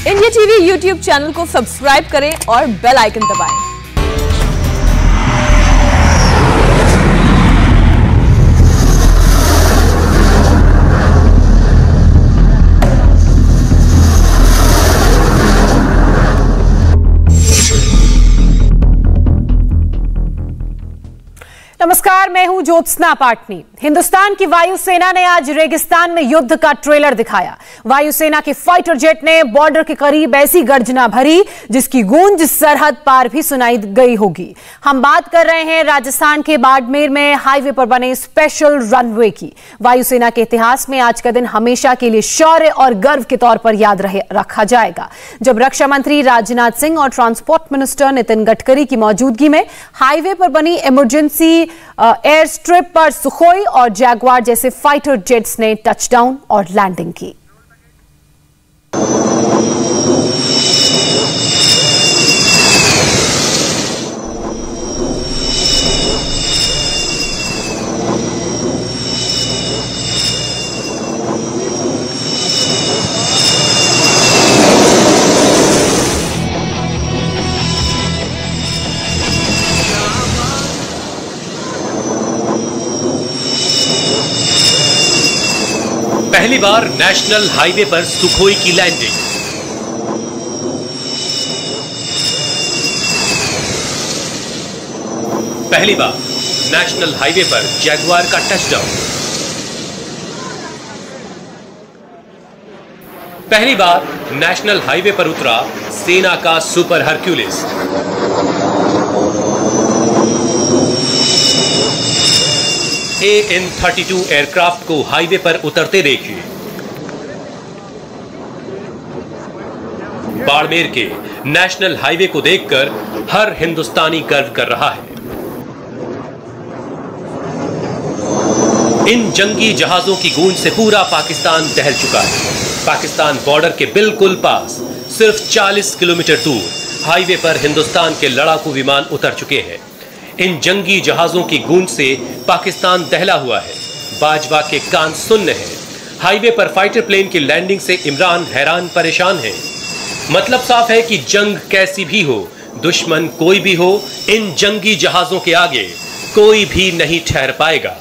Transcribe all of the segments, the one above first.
India TV YouTube channel को subscribe करें और बेल आइकन दबाएं। नमस्कार, मैं हूं ज्योत्सना पाटनी। हिंदुस्तान की वायुसेना ने आज रेगिस्तान में युद्ध का ट्रेलर दिखाया। वायुसेना के फाइटर जेट ने बॉर्डर के करीब ऐसी गर्जना भरी जिसकी गूंज सरहद पार भी सुनाई गई होगी। हम बात कर रहे हैं राजस्थान के बाड़मेर में हाईवे पर बने स्पेशल रनवे की। वायुसेना के इतिहास में आज का दिन हमेशा के लिए शौर्य और गर्व के तौर पर याद रखा जाएगा, जब रक्षा मंत्री राजनाथ सिंह और ट्रांसपोर्ट मिनिस्टर नितिन गडकरी की मौजूदगी में हाईवे पर बनी इमरजेंसी एयर स्ट्रिप पर सुखोई और जैगवार जैसे फाइटर जेट्स ने टचडाउन और लैंडिंग की। पहली बार नेशनल हाईवे पर सुखोई की लैंडिंग। पहली बार नेशनल हाईवे पर जैगवार का टचडाउन। पहली बार नेशनल हाईवे पर उतरा सेना का सुपर हरक्यूलिस। AN-32 एयरक्राफ्ट को हाईवे पर उतरते देखिए। बाड़मेर के नेशनल हाईवे को देखकर हर हिंदुस्तानी गर्व कर रहा है। इन जंगी जहाजों की गूंज से पूरा पाकिस्तान दहल चुका है। पाकिस्तान बॉर्डर के बिल्कुल पास, सिर्फ 40 किलोमीटर दूर हाईवे पर हिंदुस्तान के लड़ाकू विमान उतर चुके हैं। इन जंगी जहाजों की गूंज से पाकिस्तान दहला हुआ है। बाजवा के कान सुन्न हैं। हाईवे पर फाइटर प्लेन की लैंडिंग से इमरान हैरान परेशान है। मतलब साफ है कि जंग कैसी भी हो, दुश्मन कोई भी हो, इन जंगी जहाजों के आगे कोई भी नहीं ठहर पाएगा।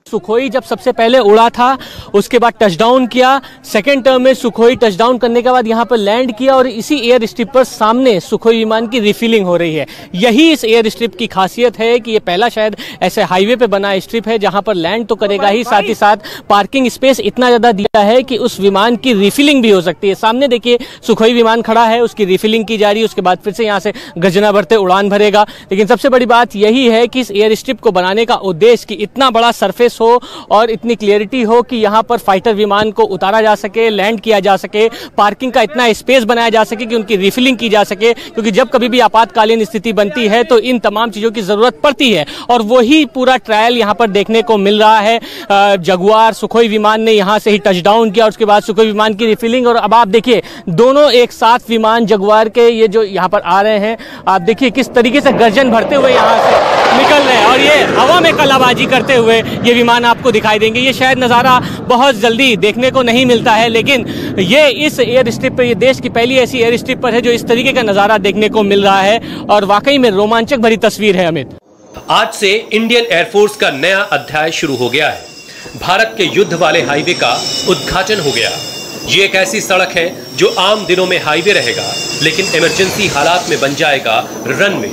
सुखोई जब सबसे पहले उड़ा था, उसके बाद टचडाउन किया। सेकेंड टर्म में सुखोई टचडाउन करने के बाद यहाँ पर लैंड किया और इसी एयर स्ट्रिप पर सामने सुखोई विमान की रिफिलिंग हो रही है। यही इस एयर स्ट्रिप की खासियत है कि ये पहला शायद ऐसे हाईवे पे बना स्ट्रिप है जहाँ पर लैंड तो करेगा ही, साथ ही साथ पार्किंग स्पेस इतना ज्यादा दिया है कि उस विमान की रिफिलिंग भी हो सकती है। सामने देखिए सुखोई विमान खड़ा है, उसकी रिफिलिंग की जा रही है, उसके बाद फिर से यहाँ से गर्जना भरते उड़ान भरेगा। लेकिन सबसे बड़ी बात यही है कि इस एयर स्ट्रिप को बनाने का उद्देश्य कि इतना बड़ा सरफेस हो और इतनी क्लियरिटी हो कि यहां पर फाइटर विमान को उतारा जा सके, लैंड किया जा सके, पार्किंग का इतना स्पेस बनाया जा सके कि उनकी रिफिलिंग की जा सके, क्योंकि जब कभी भी आपातकालीन स्थिति बनती है तो इन तमाम चीजों की जरूरत पड़ती है। और वही पूरा ट्रायल यहां पर देखने को मिल रहा है। जगुआर सुखोई विमान ने यहां से ही टचडाउन किया और उसके बाद सुखोई विमान की रिफिलिंग। और अब आप देखिए दोनों एक साथ विमान जगुआर के ये जो यहां पर आ रहे हैं, आप देखिए किस तरीके से गर्जन भरते हुए यहां से निकल रहे हैं और ये हवा में कलाबाजी करते हुए ये विमान आपको दिखाई देंगे। ये शायद नज़ारा बहुत जल्दी देखने को नहीं मिलता है, लेकिन ये इस एयर स्ट्रिप पर, ये देश की पहली ऐसी एयर स्ट्रिप पर है जो इस तरीके का नज़ारा देखने को मिल रहा है और वाकई में रोमांचक भरी तस्वीर है। अमित, आज से इंडियन एयरफोर्स का नया अध्याय शुरू हो गया है। भारत के युद्ध वाले हाईवे का उद्घाटन हो गया। ये एक ऐसी सड़क है जो आम दिनों में हाईवे रहेगा, लेकिन इमरजेंसी हालात में बन जाएगा रनवे।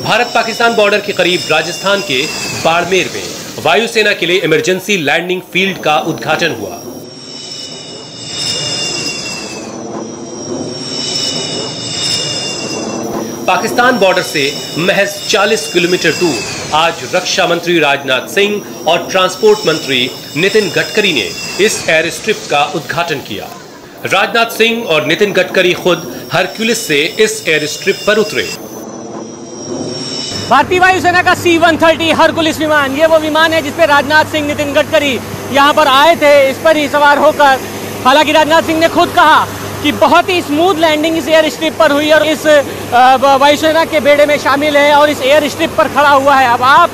भारत पाकिस्तान बॉर्डर के करीब राजस्थान के बाड़मेर में वायुसेना के लिए इमरजेंसी लैंडिंग फील्ड का उद्घाटन हुआ। पाकिस्तान बॉर्डर से महज 40 किलोमीटर दूर आज रक्षा मंत्री राजनाथ सिंह और ट्रांसपोर्ट मंत्री नितिन गडकरी ने इस एयर स्ट्रिप का उद्घाटन किया। राजनाथ सिंह और नितिन गडकरी खुद हरक्यूलिस से इस एयर स्ट्रिप पर उतरे। भारतीय वायुसेना का C-130 हरक्यूलिस विमान, ये वो विमान है जिसपे राजनाथ सिंह, नितिन गडकरी यहाँ पर आए थे, इस पर ही सवार होकर। हालांकि राजनाथ सिंह ने खुद कहा कि बहुत ही स्मूथ लैंडिंग इस एयर स्ट्रिप पर हुई और इस वायुसेना के बेड़े में शामिल है और इस एयर स्ट्रिप पर खड़ा हुआ है। अब आप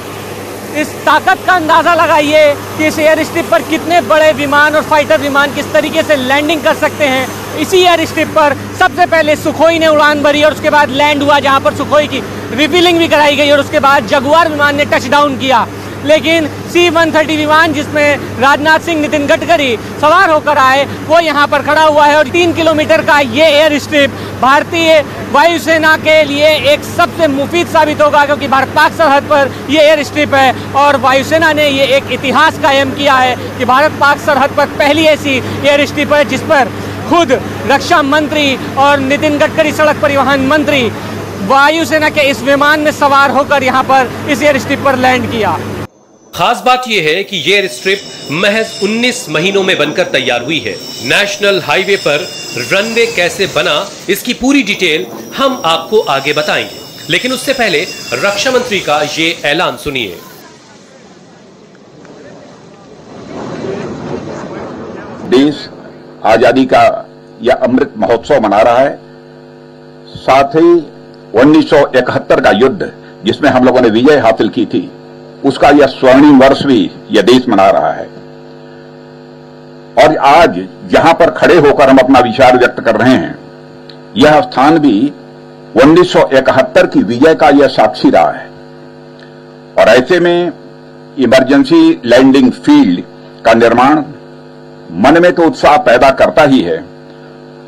इस ताकत का अंदाज़ा लगाइए कि इस एयर स्ट्रिप पर कितने बड़े विमान और फाइटर विमान किस तरीके से लैंडिंग कर सकते हैं। इसी एयर स्ट्रिप पर सबसे पहले सुखोई ने उड़ान भरी और उसके बाद लैंड हुआ, जहां पर सुखोई की रिफिलिंग भी कराई गई और उसके बाद जगुआर विमान ने टच डाउन किया। लेकिन C-130 विमान जिसमें राजनाथ सिंह, नितिन गडकरी सवार होकर आए, वो यहाँ पर खड़ा हुआ है और 3 किलोमीटर का ये एयर स्ट्रिप भारतीय वायुसेना के लिए एक सबसे मुफीद साबित होगा, क्योंकि भारत पाक सरहद पर ये एयर स्ट्रिप है और वायुसेना ने ये एक इतिहास कायम किया है कि भारत पाक सरहद पर पहली ऐसी एयर स्ट्रिप है जिस पर खुद रक्षा मंत्री और नितिन गडकरी सड़क परिवहन मंत्री वायुसेना के इस विमान में सवार होकर यहाँ पर इस एयर स्ट्रिप पर लैंड किया। खास बात यह है कि यह एयर स्ट्रिप महज 19 महीनों में बनकर तैयार हुई है। नेशनल हाईवे पर रनवे कैसे बना, इसकी पूरी डिटेल हम आपको आगे बताएंगे, लेकिन उससे पहले रक्षा मंत्री का ये ऐलान सुनिए। देश आजादी का यह अमृत महोत्सव मना रहा है, साथ ही 1971 का युद्ध जिसमें हम लोगों ने विजय हासिल की थी, उसका यह स्वर्णिम वर्ष भी यह देश मना रहा है। और आज जहां पर खड़े होकर हम अपना विचार व्यक्त कर रहे हैं, यह स्थान भी 1971 की विजय का यह साक्षी रहा है। और ऐसे में इमरजेंसी लैंडिंग फील्ड का निर्माण मन में तो उत्साह पैदा करता ही है,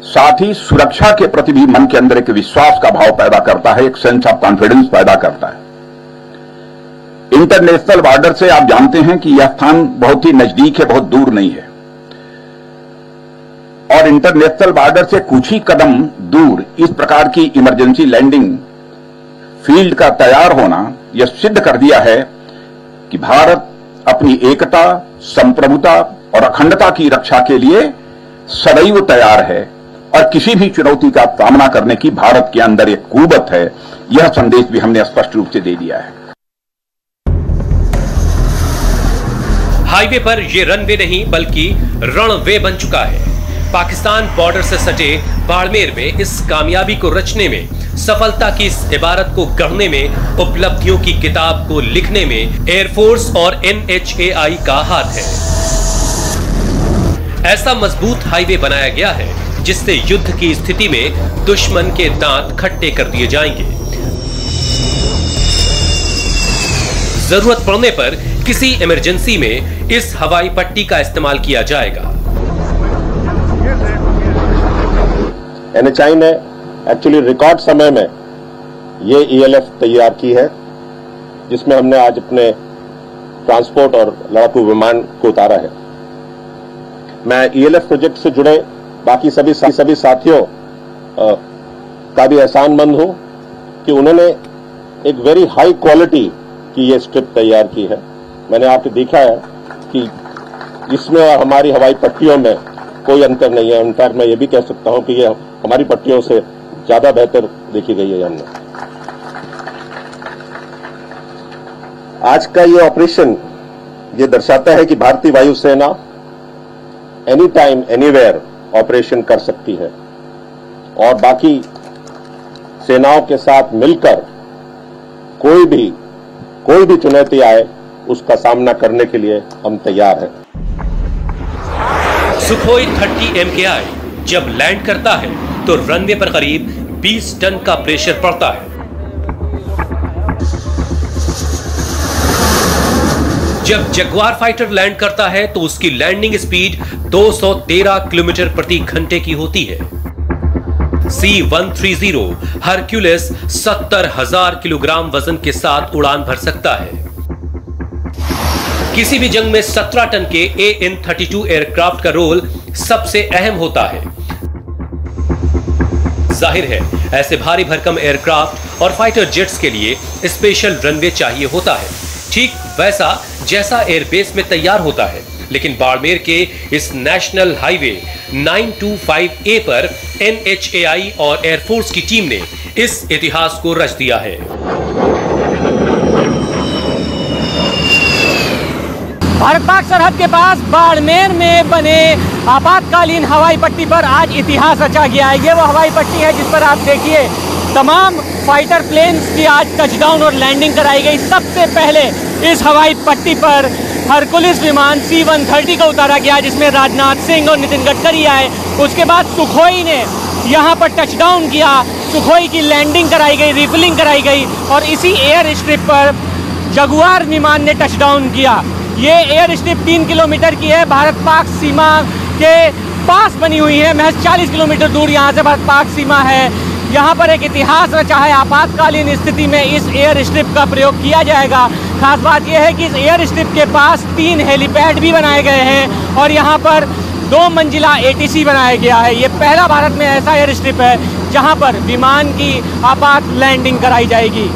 साथ ही सुरक्षा के प्रति भी मन के अंदर एक विश्वास का भाव पैदा करता है, एक सेंस ऑफ कॉन्फिडेंस पैदा करता है। इंटरनेशनल बॉर्डर से आप जानते हैं कि यह स्थान बहुत ही नजदीक है, बहुत दूर नहीं है। और इंटरनेशनल बॉर्डर से कुछ ही कदम दूर इस प्रकार की इमरजेंसी लैंडिंग फील्ड का तैयार होना यह सिद्ध कर दिया है कि भारत अपनी एकता, संप्रभुता और अखंडता की रक्षा के लिए सदैव तैयार है और किसी भी चुनौती का सामना करने की भारत के अंदर एक कुव्वत है। यह संदेश भी हमने स्पष्ट रूप से दे दिया है। हाईवे पर यह रनवे नहीं बल्कि रणवे बन चुका है। पाकिस्तान बॉर्डर से सटे बाड़मेर में इस कामयाबी को रचने में, सफलता की इस इबारत को गढ़ने में, उपलब्धियों की किताब को लिखने में एयरफोर्स और NHAI का हाथ है। ऐसा मजबूत हाईवे बनाया गया है जिससे युद्ध की स्थिति में दुश्मन के दांत खट्टे कर दिए जाएंगे। जरूरत पड़ने पर किसी इमरजेंसी में इस हवाई पट्टी का इस्तेमाल किया जाएगा। NHAI ने एक्चुअली रिकॉर्ड समय में ये ELF तैयार की है, जिसमें हमने आज अपने ट्रांसपोर्ट और लड़ाकू विमान को उतारा है। मैं ELF प्रोजेक्ट से जुड़े बाकी सभी साथियों का भी एहसानमंद हूं कि उन्होंने एक वेरी हाई क्वालिटी की ये स्ट्रिप तैयार की है। मैंने आपको देखा है कि इसमें और हमारी हवाई पट्टियों में कोई अंतर नहीं है। इनफैक्ट मैं ये भी कह सकता हूं कि ये हमारी पट्टियों से ज्यादा बेहतर देखी गई है हमने। आज का ये ऑपरेशन ये दर्शाता है कि भारतीय वायुसेना एनी टाइम एनीवेयर ऑपरेशन कर सकती है और बाकी सेनाओं के साथ मिलकर कोई भी चुनौती आए उसका सामना करने के लिए हम तैयार हैं। सुखोई 30 MKI जब लैंड करता है तो रनवे पर करीब 20 टन का प्रेशर पड़ता है। जब जगुआर फाइटर लैंड करता है तो उसकी लैंडिंग स्पीड 213 किलोमीटर प्रति घंटे की होती है। C-130 हरक्यूलिस 70,000 किलोग्राम वजन के साथ उड़ान भर सकता है। किसी भी जंग में 17 टन के AN-32 एयरक्राफ्ट का रोल सबसे अहम होता है। जाहिर है ऐसे भारी भरकम एयरक्राफ्ट और फाइटर जेट्स के लिए स्पेशल रनवे चाहिए होता है, ठीक वैसा जैसा एयरबेस में तैयार होता है। लेकिन बाड़मेर के इस नेशनल हाईवे 925A पर NHAI और एयरफोर्स की टीम ने इस इतिहास को रच दिया है। भारत पाक सरहद के पास बाड़मेर में बने आपातकालीन हवाई पट्टी पर आज इतिहास रचा गया है। ये वो हवाई पट्टी है जिस पर आप देखिए तमाम फाइटर प्लेन्स की आज टचडाउन और लैंडिंग कराई गई। सबसे पहले इस हवाई पट्टी पर हरकुलिस विमान C-130 को उतारा गया, जिसमें राजनाथ सिंह और नितिन गडकरी आए। उसके बाद सुखोई ने यहाँ पर टचडाउन किया, सुखोई की लैंडिंग कराई गई, रिफिलिंग कराई गई और इसी एयर स्ट्रिप पर जगुआर विमान ने टचडाउन किया। ये एयर स्ट्रिप 3 किलोमीटर की है, भारत पाक सीमा के पास बनी हुई है। महज 40 किलोमीटर दूर यहाँ से भारत पाक सीमा है। यहाँ पर एक इतिहास रचा है, आपातकालीन स्थिति में इस एयर स्ट्रिप का प्रयोग किया जाएगा। खास बात यह है कि इस एयर स्ट्रिप के पास 3 हेलीपैड भी बनाए गए हैं और यहाँ पर 2 मंजिला ATC बनाया गया है। ये पहला भारत में ऐसा एयर स्ट्रिप है जहाँ पर विमान की आपात लैंडिंग कराई जाएगी।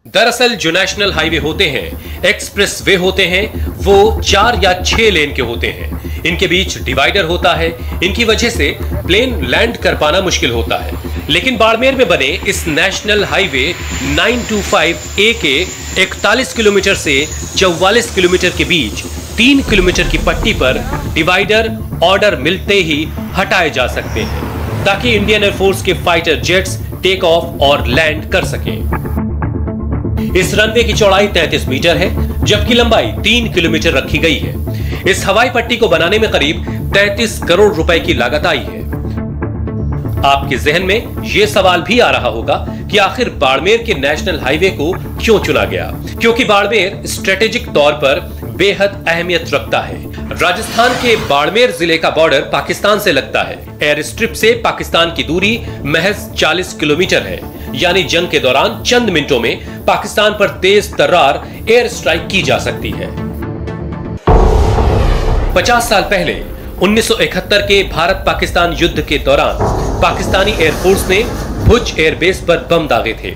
दरअसल जो नेशनल हाईवे होते हैं, एक्सप्रेस वे होते हैं, वो 4 या 6 लेन के होते हैं। इनके बीच डिवाइडर होता है, इनकी वजह से प्लेन लैंड कर पाना मुश्किल होता है। लेकिन बाड़मेर में बने इस नेशनल हाईवे 925A के 41 किलोमीटर से 44 किलोमीटर के बीच 3 किलोमीटर की पट्टी पर डिवाइडर ऑर्डर मिलते ही हटाए जा सकते हैं, ताकि इंडियन एयरफोर्स के फाइटर जेट्स टेक ऑफ और लैंड कर सकें। इस रनवे की चौड़ाई 33 मीटर है, जबकि लंबाई 3 किलोमीटर रखी गई है। इस हवाई पट्टी को बनाने में करीब 33 करोड़ रुपए की लागत आई है। आपके जहन में यह सवाल भी आ रहा होगा कि आखिर बाड़मेर के नेशनल हाईवे को क्यों चुना गया? क्योंकि बाड़मेर स्ट्रेटेजिक तौर पर बेहद अहमियत रखता है। राजस्थान के बाड़मेर जिले का बॉर्डर पाकिस्तान से लगता है। एयर स्ट्रिप से पाकिस्तान की दूरी महज 40 किलोमीटर है, यानी जंग के दौरान चंद मिनटों में पाकिस्तान पर तेज तर्रार एयर स्ट्राइक की जा सकती है। 50 साल पहले 1971 के भारत पाकिस्तान युद्ध के दौरान पाकिस्तानी एयरफोर्स ने भुज एयरबेस पर बम दागे थे।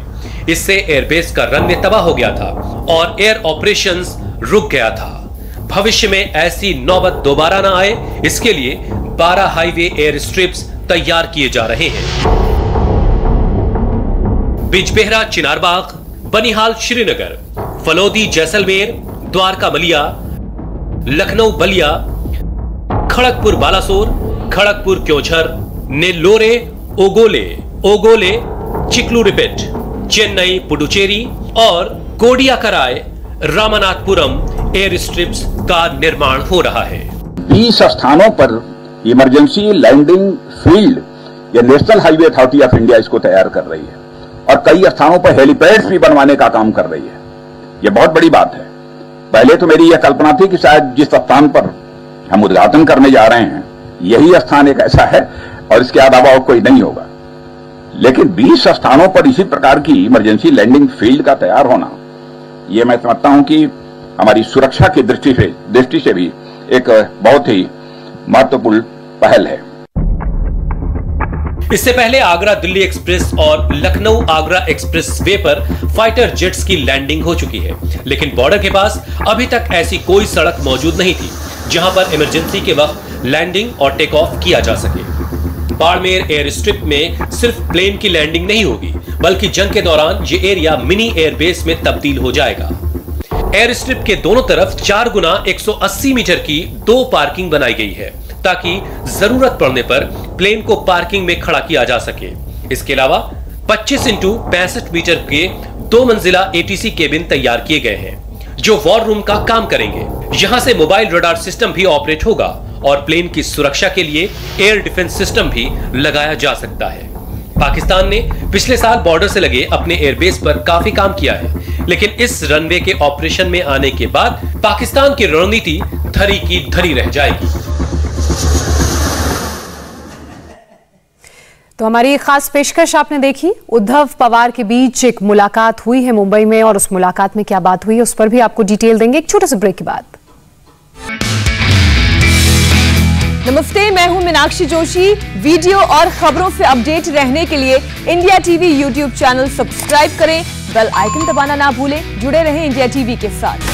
इससे एयरबेस का रनवे तबाह हो गया था और एयर ऑपरेशंस रुक गया था। भविष्य में ऐसी नौबत दोबारा ना आए, इसके लिए 12 हाईवे एयर स्ट्रिप्स तैयार किए जा रहे हैं। बिजबेहरा चिनारबाग, बनिहाल श्रीनगर, फलोदी जैसलमेर, द्वारका मलिया, लखनऊ बलिया, खड़गपुर बालासोर, खड़गपुर क्योंझर, नेल्लोरे ओगोले चिकलूरिपेट, चेन्नई पुडुचेरी और कोडियाकराय रामनाथपुरम एयर स्ट्रिप्स का निर्माण हो रहा है। 20 स्थानों पर इमरजेंसी लैंडिंग फील्ड या national highway authority of India इसको तैयार कर रही है और कई स्थानों पर हेलीपैड्स भी बनवाने का काम कर रही है। यह बहुत बड़ी बात है। पहले तो मेरी यह कल्पना थी कि शायद जिस स्थान पर हम उद्घाटन करने जा रहे हैं यही स्थान एक ऐसा है और इसके अलावा और कोई नहीं होगा, लेकिन 20 स्थानों पर इसी प्रकार की इमरजेंसी लैंडिंग फील्ड का तैयार होना, यह मैं समझता हूं कि हमारी सुरक्षा की दृष्टि से भी एक बहुत ही महत्वपूर्ण पहल है। इससे पहले आगरा दिल्ली एक्सप्रेस और लखनऊ आगरा एक्सप्रेस वे पर फाइटर जेट्स की लैंडिंग हो चुकी है, लेकिन बॉर्डर के पास अभी तक ऐसी कोई सड़क मौजूद नहीं थी जहां पर इमरजेंसी के वक्त लैंडिंग और टेक ऑफ किया जा सके। बाड़मेर एयर स्ट्रिप में सिर्फ प्लेन की लैंडिंग नहीं होगी, बल्कि जंग के दौरान ये एरिया मिनी एयरबेस में तब्दील हो जाएगा। एयर स्ट्रिप के दोनों तरफ 4 गुना 180 मीटर की 2 पार्किंग बनाई गई है, ताकि जरूरत पड़ने पर प्लेन को पार्किंग में खड़ा किया जा सके। इसके अलावा 25 x 65 मीटर के 2 मंजिला ATC केबिन तैयार किए गए हैं, जो वॉर रूम का काम करेंगे। यहां से मोबाइल रडार सिस्टम भी ऑपरेट होगा और प्लेन की सुरक्षा के लिए एयर डिफेंस सिस्टम भी लगाया जा सकता है। पाकिस्तान ने पिछले साल बॉर्डर से लगे अपने एयरबेस पर काफी काम किया है, लेकिन इस रनवे के ऑपरेशन में आने के बाद पाकिस्तान की रणनीति धरी की धरी रह जाएगी। तो हमारी खास पेशकश आपने देखी। उद्धव पवार के बीच एक मुलाकात हुई है मुंबई में और उस मुलाकात में क्या बात हुई है उस पर भी आपको डिटेल देंगे एक छोटे से ब्रेक के बाद। नमस्ते, मैं हूं मीनाक्षी जोशी। वीडियो और खबरों से अपडेट रहने के लिए India TV YouTube channel subscribe करें, बेल आइकन दबाना ना भूलें। जुड़े रहें इंडिया टीवी के साथ।